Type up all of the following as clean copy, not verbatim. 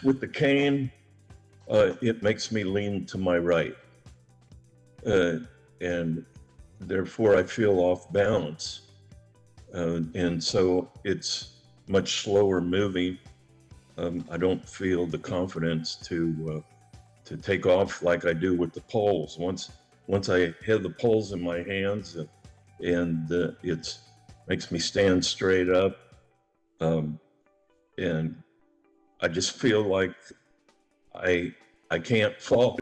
With the cane, it makes me lean to my right, and therefore I feel off balance. And so it's much slower moving. I don't feel the confidence to take off like I do with the poles. Once I have the poles in my hands, and it makes me stand straight up, and I just feel like I can't fall.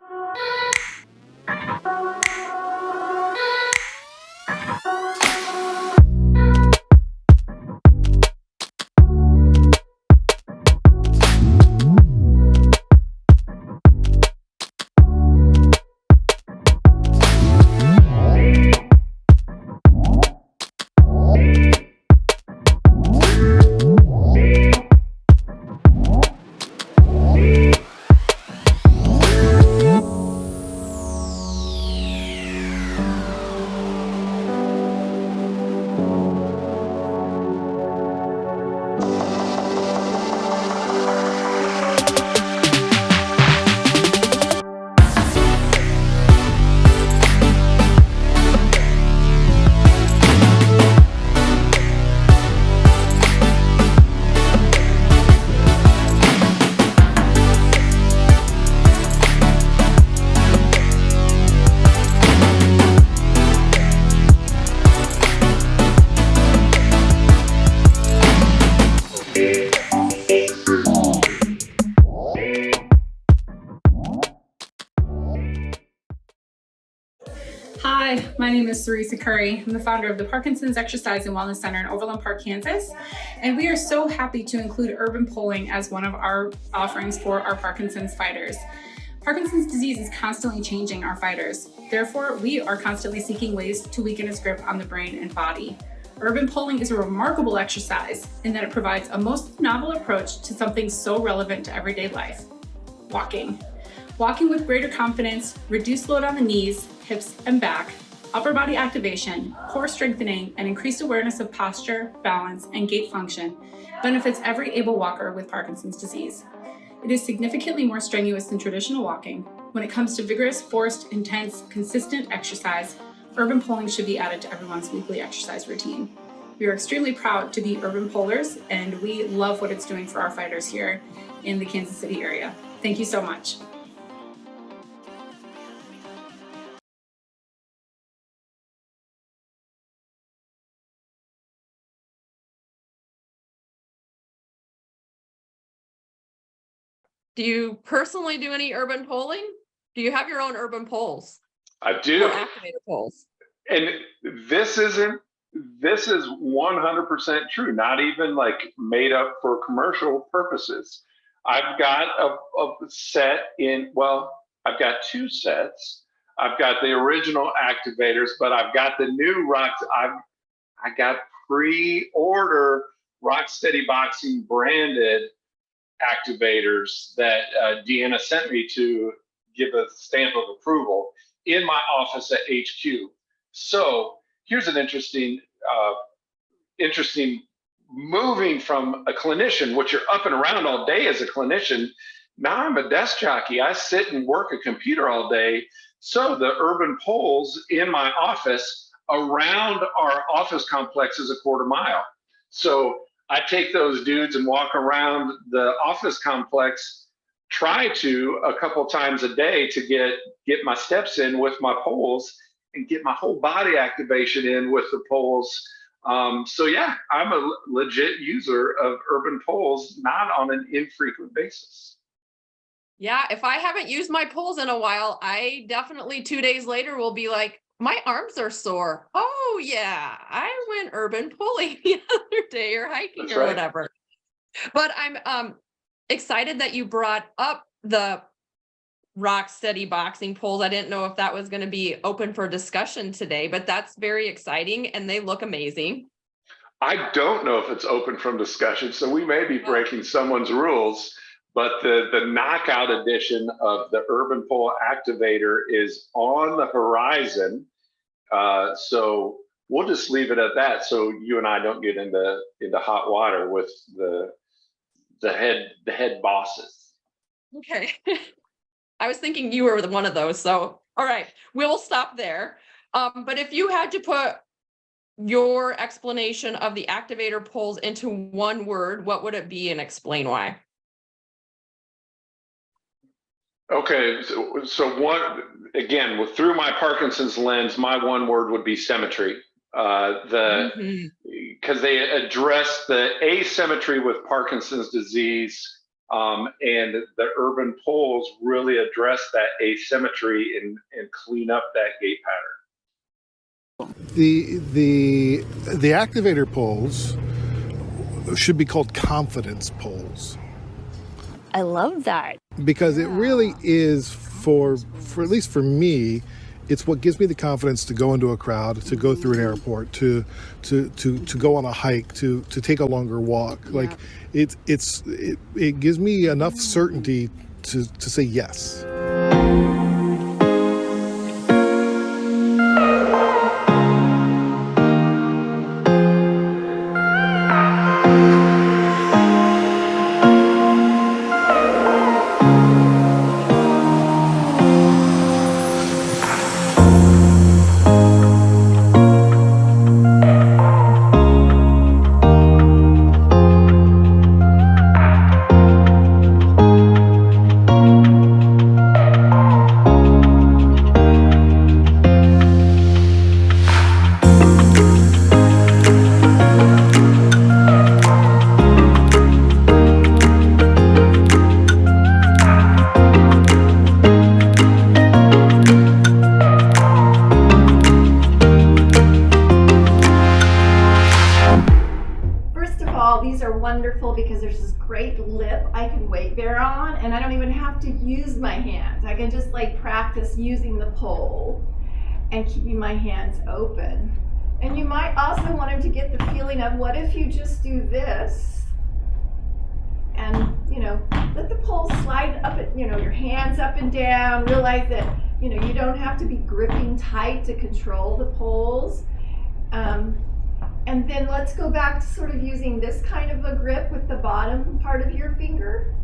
Hi, my name is Theresa Curry. I'm the founder of the Parkinson's Exercise and Wellness Center in Overland Park, Kansas. And we are so happy to include urban polling as one of our offerings for our Parkinson's fighters. Parkinson's disease is constantly changing our fighters. Therefore, we are constantly seeking ways to weaken its grip on the brain and body. Urban polling is a remarkable exercise in that it provides a most novel approach to something so relevant to everyday life: walking. Walking with greater confidence, reduced load on the knees, hips, and back, upper body activation, core strengthening, and increased awareness of posture, balance, and gait function benefits every able walker with Parkinson's disease. It is significantly more strenuous than traditional walking. When it comes to vigorous, forced, intense, consistent exercise, urban polling should be added to everyone's weekly exercise routine. We are extremely proud to be urban pollers, and we love what it's doing for our fighters here in the Kansas City area. Thank you so much. Do you personally do any urban polling? Do you have your own urban polls? I do. Or Activator polls? And this is 100% true, not even like made up for commercial purposes. I've got a set I've got two sets. I've got the original Activators, but I've got the new Rocks. I got pre-order Rocksteady Boxing branded Activators that Deanna sent me to give a stamp of approval in my office at HQ. So here's an interesting moving from a clinician, which you're up and around all day as a clinician. Now I'm a desk jockey. I sit and work a computer all day. So the urban polls in my office around our office complex is a quarter mile. So I take those dudes and walk around the office complex, try to a couple times a day to get my steps in with my poles and get my whole body activation in with the poles. So yeah, I'm a legit user of urban poles, not on an infrequent basis. Yeah, if I haven't used my poles in a while, I definitely 2 days later will be like, my arms are sore. Oh yeah, I went urban polling the other day or hiking. That's or right. Whatever. But I'm excited that you brought up the rock steady boxing poles. I didn't know if that was going to be open for discussion today, but that's very exciting and they look amazing. I don't know if it's open from discussion, so we may be breaking someone's rules, but the knockout edition of the Urban Pole Activator is on the horizon. So we'll just leave it at that, so you and I don't get into hot water with the head bosses. Okay. I was thinking you were one of those. So, all right, we'll stop there. But if you had to put your explanation of the activator poles into one word, what would it be and explain why? Okay, so one, again, through my Parkinson's lens, my one word would be symmetry. Because they address the asymmetry with Parkinson's disease, and the urban poles really address that asymmetry and clean up that gait pattern. The activator poles should be called confidence poles. I love that. Because it really is for at least for me, it's what gives me the confidence to go into a crowd, to go through an airport, to go on a hike, to take a longer walk. Yeah. Like it gives me enough certainty to say yes. These are wonderful because there's this great lip I can weight bear on, and I don't even have to use my hands. I can just like practice using the pole and keeping my hands open. And you might also want him to get the feeling of, what if you just do this and, you know, let the pole slide up, you know, your hands up and down. Realize that, you know, you don't have to be gripping tight to control the poles. And then let's go back to sort of using this kind of a grip with the bottom part of your finger.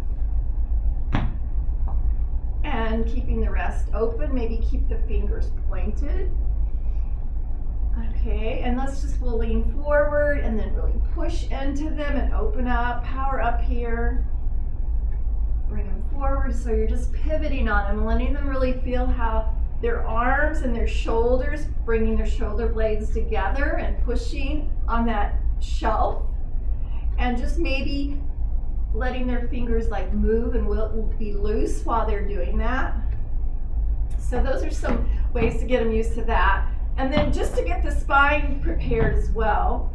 And keeping the rest open, maybe keep the fingers pointed. Okay, and we'll lean forward and then really push into them and open up, power up here. Bring them forward, so you're just pivoting on them, letting them really feel how their arms and their shoulders, bringing their shoulder blades together and pushing on that shelf, and just maybe letting their fingers like move and will be loose while they're doing that. So those are some ways to get them used to that. And then just to get the spine prepared as well,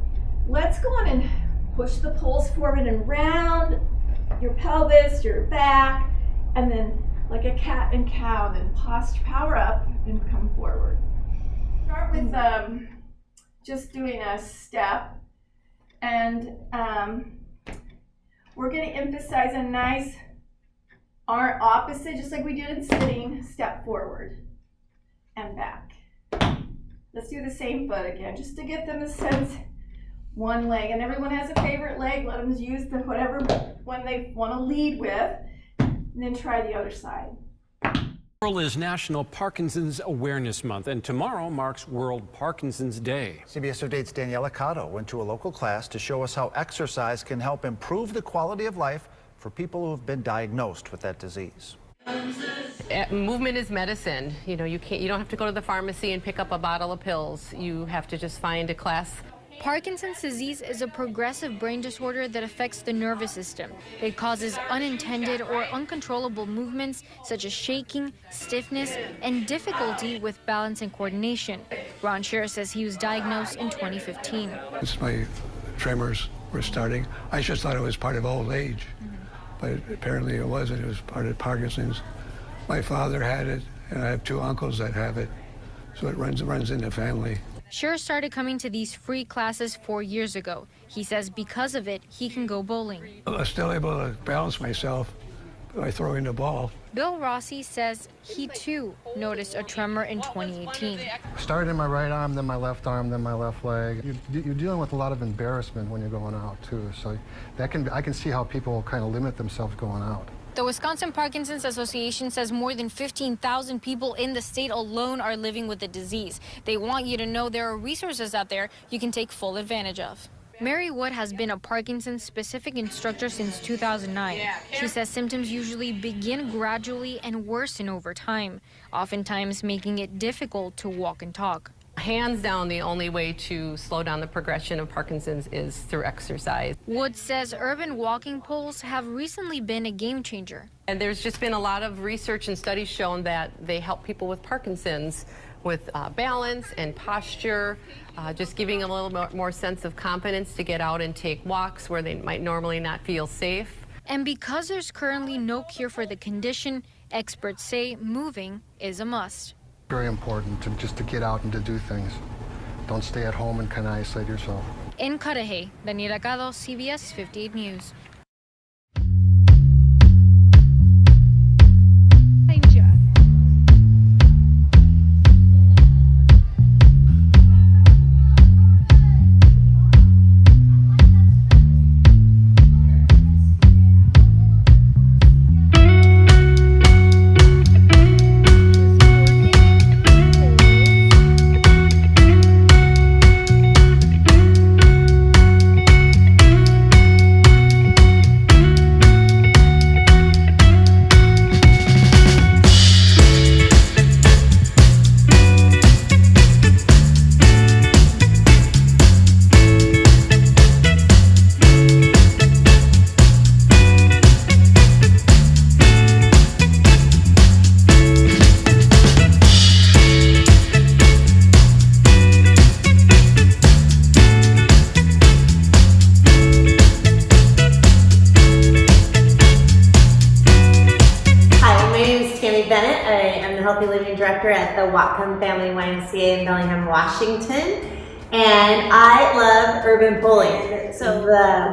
let's go on and push the poles forward and round your pelvis, your back, and then like a cat and cow, and then posture, power up and come forward. Start with just doing a step, and we're going to emphasize a nice arm opposite, just like we did in sitting, step forward and back. Let's do the same foot again, just to get them a sense. One leg, and everyone has a favorite leg. Let them use whatever one they want to lead with. And then try the other side. Tomorrow is National Parkinson's Awareness Month, and tomorrow marks World Parkinson's Day. CBS 8's Daniela Cotto went to a local class to show us how exercise can help improve the quality of life for people who have been diagnosed with that disease. Movement is medicine. You know, you don't have to go to the pharmacy and pick up a bottle of pills. You have to just find a class. Parkinson's disease is a progressive brain disorder that affects the nervous system. It causes unintended or uncontrollable movements such as shaking, stiffness, and difficulty with balance and coordination. Ron Scherer says he was diagnosed in 2015. It's my tremors were starting. I just thought it was part of old age, but apparently it wasn't. It was part of Parkinson's. My father had it, and I have 2 uncles that have it, so it runs in the family. Scher started coming to these free classes 4 years ago. He says because of it, he can go bowling. I'm still able to balance myself by throwing the ball. Bill Rossi says he too noticed a tremor in 2018. Started in my right arm, then my left arm, then my left leg. You're dealing with a lot of embarrassment when you're going out too, so I can see how people kind of limit themselves going out. The Wisconsin Parkinson's Association says more than 15,000 people in the state alone are living with the disease. They want you to know there are resources out there you can take full advantage of. Mary Wood has been a Parkinson's-specific instructor since 2009. She says symptoms usually begin gradually and worsen over time, oftentimes making it difficult to walk and talk. Hands down, the only way to slow down the progression of Parkinson's is through exercise. Wood says urban walking poles have recently been a game changer. And there's just been a lot of research and studies shown that they help people with Parkinson's with balance and posture, just giving them a little more sense of confidence to get out and take walks where they might normally not feel safe. And because there's currently no cure for the condition, experts say moving is a must. Very important just to get out and to do things. Don't stay at home and kind of isolate yourself. In Cudahy, Daniela Cado, CBS 58 News. Director at the Whatcom Family YMCA in Bellingham, Washington, and I love urban bowling. So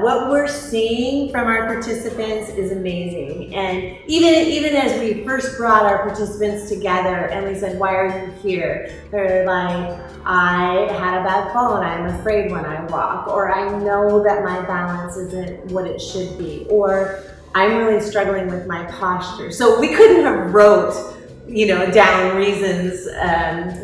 what we're seeing from our participants is amazing. And even as we first brought our participants together and we said, "Why are you here?" They're like, "I had a bad fall and I'm afraid when I walk," or "I know that my balance isn't what it should be," or "I'm really struggling with my posture." So we couldn't have wrote down reasons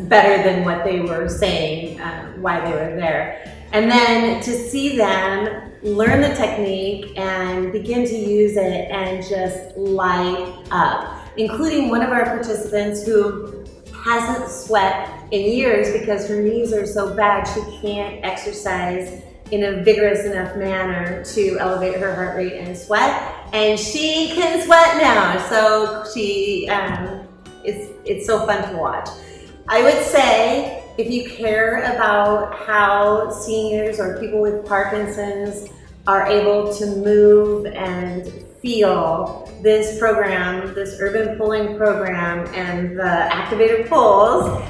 better than what they were saying, why they were there. And then to see them learn the technique and begin to use it and just light up, including one of our participants who hasn't sweat in years because her knees are so bad she can't exercise in a vigorous enough manner to elevate her heart rate and sweat. And she can sweat now, so she it's so fun to watch. I would say if you care about how seniors or people with Parkinson's are able to move and feel, this program, this urban pulling program and the Activator pulls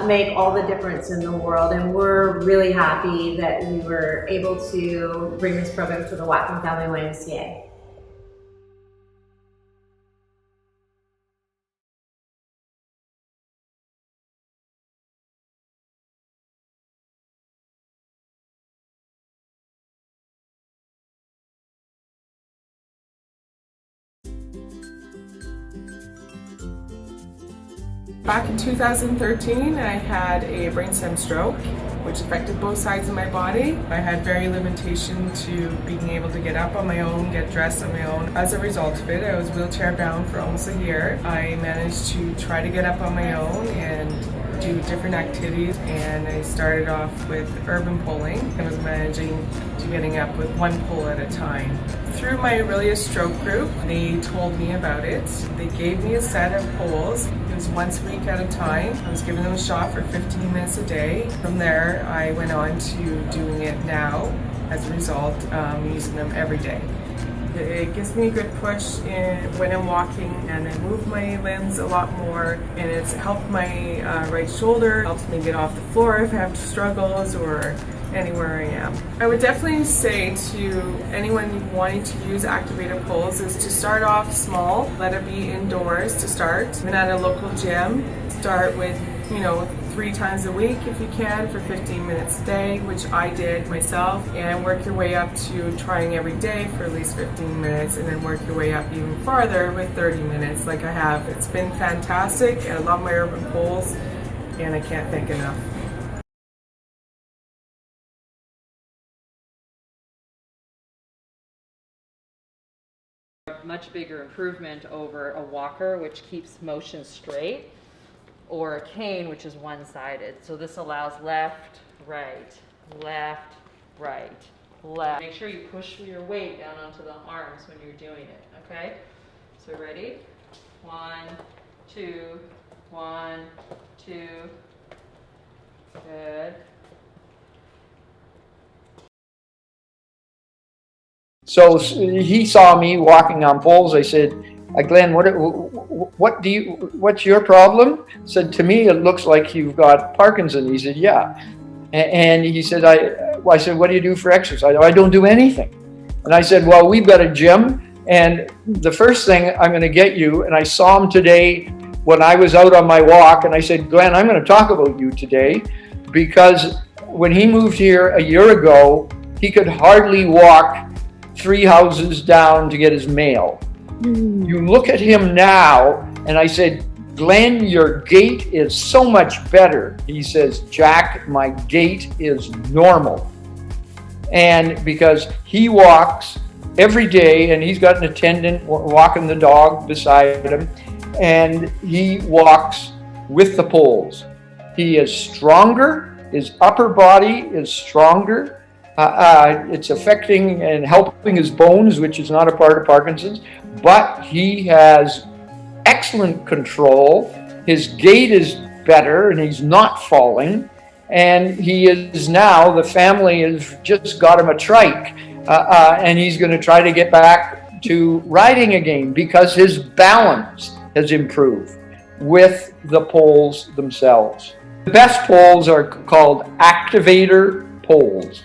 make all the difference in the world. And we're really happy that we were able to bring this program to the Whatcom Family YMCA. Back in 2013, I had a brainstem stroke, which affected both sides of my body. I had very limitation to being able to get up on my own, get dressed on my own. As a result of it, I was wheelchair bound for almost a year. I managed to try to get up on my own and do different activities, and I started off with urban pulling. I was managing to getting up with one pull at a time. Through my Aurelia Stroke Group, they told me about it. They gave me a set of poles. It was once a week at a time. I was giving them a shot for 15 minutes a day. From there, I went on to doing it now as a result, using them every day. It gives me a good push when I'm walking, and I move my limbs a lot more, and it's helped my right shoulder, helps me get off the floor if I have struggles or anywhere I am. I would definitely say to anyone wanting to use Activator poles is to start off small, let it be indoors to start, and at a local gym. Start with, 3 times a week if you can for 15 minutes a day, which I did myself, and work your way up to trying every day for at least 15 minutes, and then work your way up even farther with 30 minutes like I have. It's been fantastic. I love my urban poles, and I can't thank enough. Much bigger improvement over a walker, which keeps motion straight, or a cane, which is one-sided. So this allows left, right, left, right, left. Make sure you push your weight down onto the arms when you're doing it, okay? So ready? 1, 2, 1, 2. Good. So he saw me walking on poles. I said, Glenn, what's your problem? Said, to me, it looks like you've got Parkinson. He said, yeah. And he said, I said, what do you do for exercise? I don't do anything. And I said, well, we've got a gym, and the first thing I'm going to get you, and I saw him today when I was out on my walk, and I said, Glenn, I'm going to talk about you today, because when he moved here a year ago, he could hardly walk 3 houses down to get his mail. You look at him now, and I said, Glenn, your gait is so much better. He says, Jack, my gait is normal. And because he walks every day, and he's got an attendant walking the dog beside him, and he walks with the poles. He is stronger, his upper body is stronger. It's affecting and helping his bones, which is not a part of Parkinson's, but he has excellent control. His gait is better, and he's not falling. And he is now, the family has just got him a trike, and he's going to try to get back to riding again because his balance has improved with the poles themselves. The best poles are called Activator poles.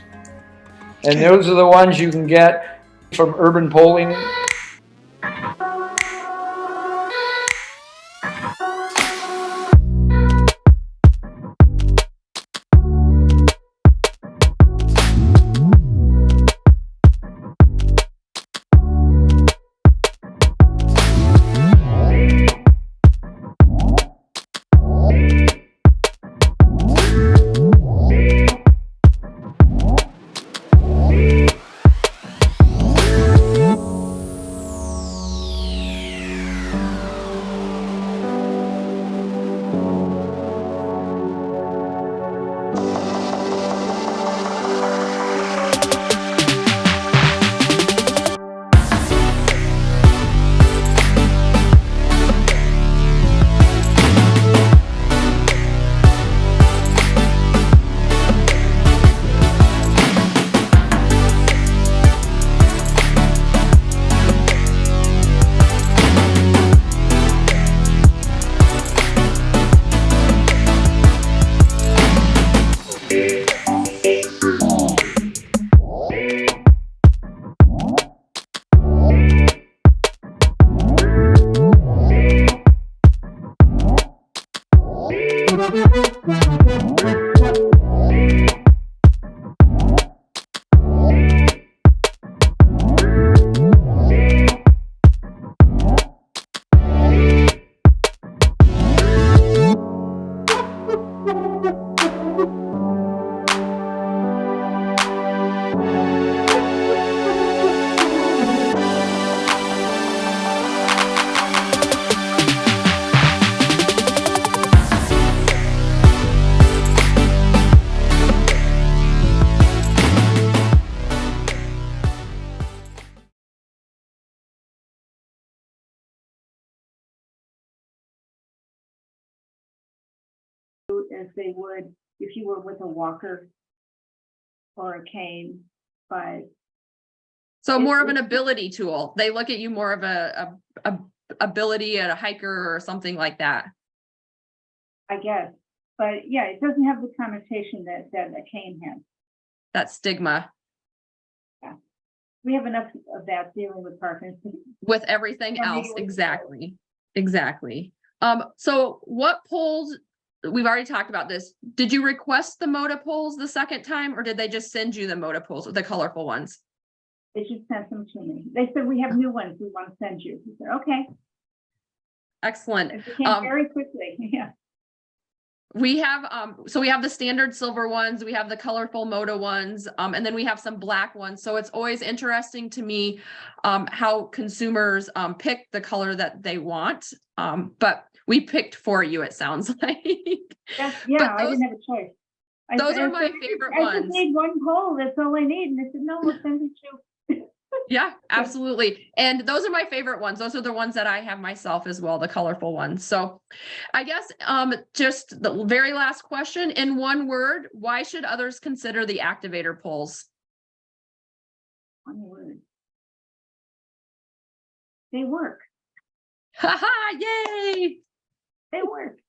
And those are the ones you can get from Urban Poling. As they would if you were with a walker or a cane. but So more of an ability tool. They look at you more of a ability at a hiker or something like that. I guess. But yeah, it doesn't have the connotation that a cane has. That stigma. Yeah. We have enough of that dealing with Parkinson's. With everything else, exactly. Exactly. So what polls, we've already talked about this. Did you request the Moda polls the second time, or did they just send you the Moda polls, the colorful ones? They just sent them to me. They said, we have new ones we want to send you. I said, okay. Excellent. It came very quickly. Yeah. We have, so we have the standard silver ones, we have the colorful Moda ones, and then we have some black ones. So it's always interesting to me how consumers pick the color that they want. But we picked for you, it sounds like. Yeah, I didn't have a choice. Those are my favorite ones. I just need one poll. That's all I need. And they said, no, we'll send it to you. Yeah, absolutely. And those are my favorite ones. Those are the ones that I have myself as well, the colorful ones. So I guess just the very last question in one word, why should others consider the Activator polls? One word. They work. Haha, yay! They work.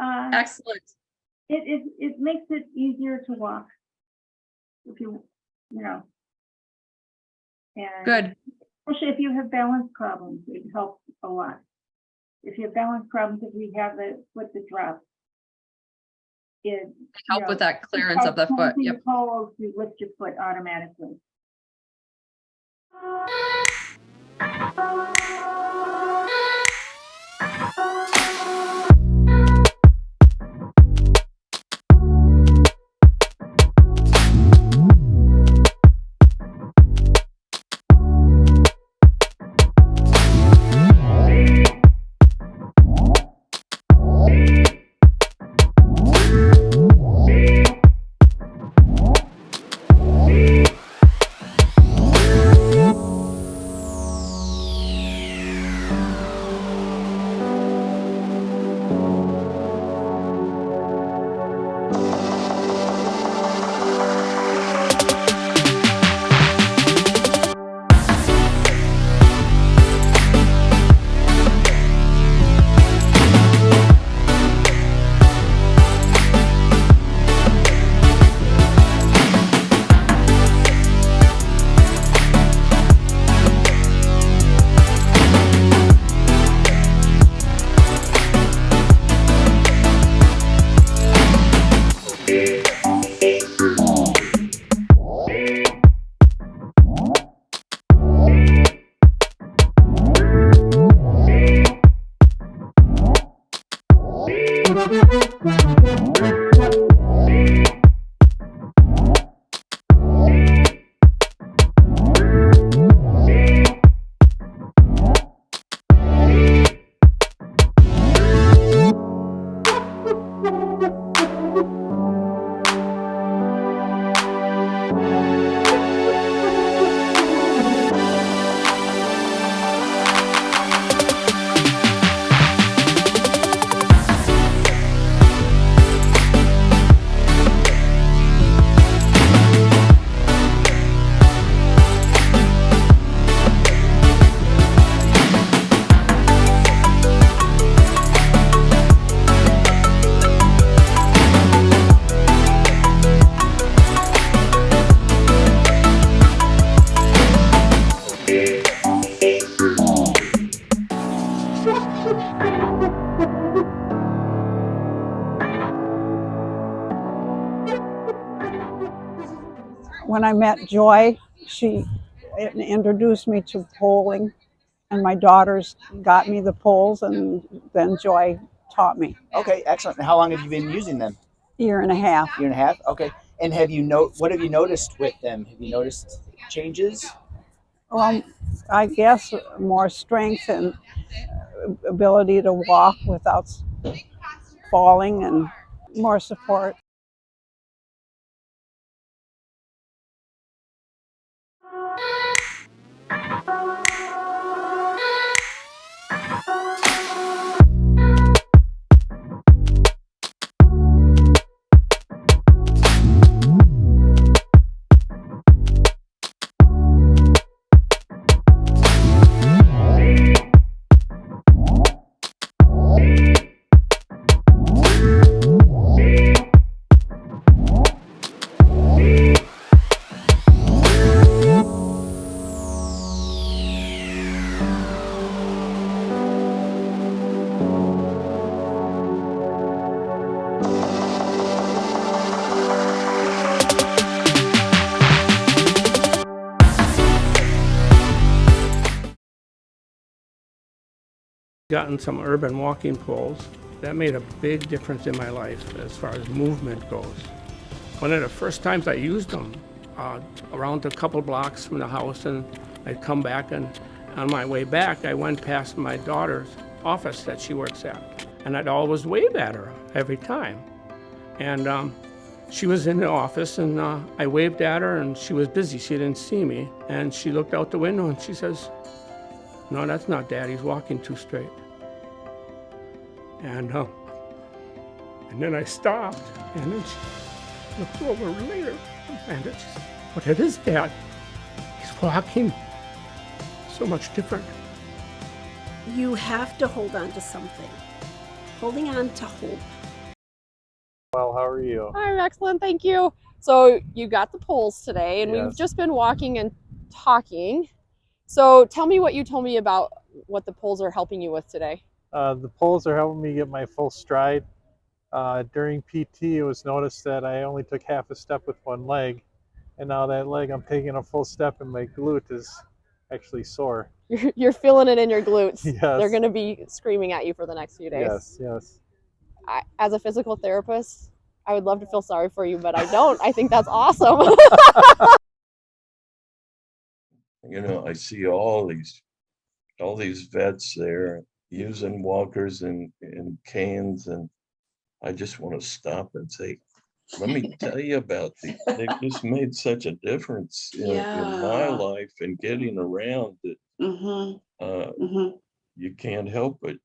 Excellent. It makes it easier to walk. If you know. And good. Especially if you have balance problems, it helps a lot. If you have balance problems, if you have the foot that drops, it help with that clearance of the foot. Yep. You lift your foot automatically. When I met Joy, she introduced me to polling, and my daughters got me the polls, and then Joy taught me. Okay, excellent. How long have you been using them? Year and a half. Year and a half? Okay. And what have you noticed with them? Have you noticed changes? Well, I guess more strength and ability to walk without falling, and more support. Gotten some urban walking poles. That made a big difference in my life as far as movement goes. One of the first times I used them, around a couple blocks from the house, and I'd come back, and on my way back I went past my daughter's office that she works at, and I'd always wave at her every time. And she was in the office, and I waved at her, and she was busy, she didn't see me, and she looked out the window and she says, "No, that's not Dad, he's walking too straight." And then I stopped, and then she looked over later, and she said, "But it is Dad. He's walking so much different." You have to hold on to something. Holding on to hope. Well, how are you? I'm excellent, thank you. So you got the poles today, and Yes. we've just been walking and talking. So tell me what you told me about what the poles are helping you with today. The poles are helping me get my full stride. During PT, it was noticed that I only took half a step with one leg, and now that leg, I'm taking a full step, and my glute is actually sore. You're feeling it in your glutes. Yes. They're going to be screaming at you for the next few days. Yes, yes. As a physical therapist, I would love to feel sorry for you, but I don't. I think that's awesome. You know, I see all these vets there using walkers and canes, and I just want to stop and say, let me tell you about these. They've just made such a difference in my life and getting around that you can't help but